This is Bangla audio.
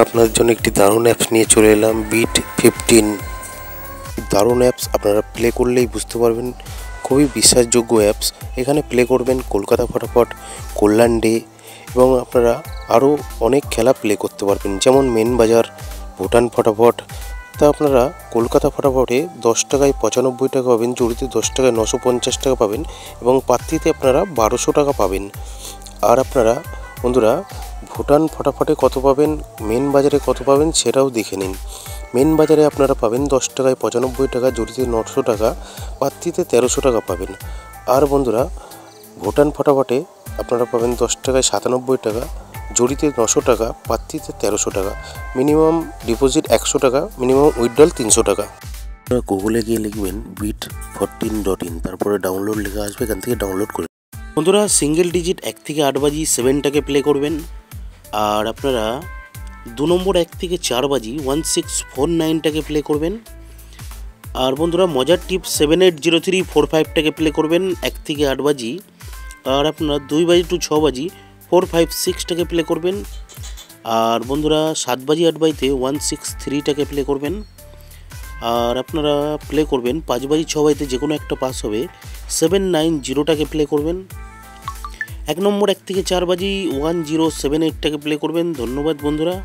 আপনাদের জন্য একটি দারুণ অ্যাপস নিয়ে চলে এলাম, বিট 15। দারুণ অ্যাপস, আপনারা প্লে করলেই বুঝতে পারবেন, খুবই বিশ্বাসযোগ্য অ্যাপস। এখানে প্লে করবেন কলকাতা ফটাফট, কল্যাণ ডে এবং আপনারা আরও অনেক খেলা প্লে করতে পারবেন, যেমন মেন বাজার, ভুটান ফটাফট। তা আপনারা কলকাতা ফটাফটে 10 টাকায় 95 টাকা পাবেন, জড়িতে 10 টাকায় 950 টাকা পাবেন এবং পাত্তিতে আপনারা 1200 টাকা পাবেন। আর আপনারা বন্ধুরা ভুটান ফটাফটে কত পাবেন, মেন বাজারে কত পাবেন সেটাও দেখে নিন। মেন বাজারে আপনারা পাবেন 10 টাকায় 95 টাকা, জড়িতে 900 টাকা, পাত্তিতে 1300 টাকা পাবেন। আর বন্ধুরা ভুটান ফটাফটে আপনারা পাবেন 10 টাকায় 97 টাকা, জড়িতে 900 টাকা, পাত্তিতে 1300 টাকা। মিনিমাম ডিপোজিট 100 টাকা, মিনিমাম উইথড্রল 300 টাকা। আপনারা গুগলে গিয়ে লিখবেন bit14.in, তারপরে ডাউনলোড লেখা আসবে, এখান থেকে ডাউনলোড করে। বন্ধুরা সিঙ্গেল ডিজিট 1 থেকে 8 বাজি 7টাকে প্লে করবেন। আর আপনারা 2 নম্বর 1 থেকে 4 বাজি 1649টাকে প্লে করবেন। আর বন্ধুরা মজার টিপ 780345টাকে প্লে করবেন 1 থেকে 8 বাজি। আর আপনারা 2 বাজি টু 6 বাজি 456টাকে প্লে করবেন। আর বন্ধুরা 7 বাজি 8 বাজিতে 163টাকে প্লে করবেন। আর আপনারা প্লে করবেন 5 বাজি 6 বাজিতে যে কোনো একটা পাস হবে 790টাকে প্লে করবেন। 1 নম্বর 1 থেকে 4 বাজি 1078টাকে প্লে করবেন। ধন্যবাদ বন্ধুরা।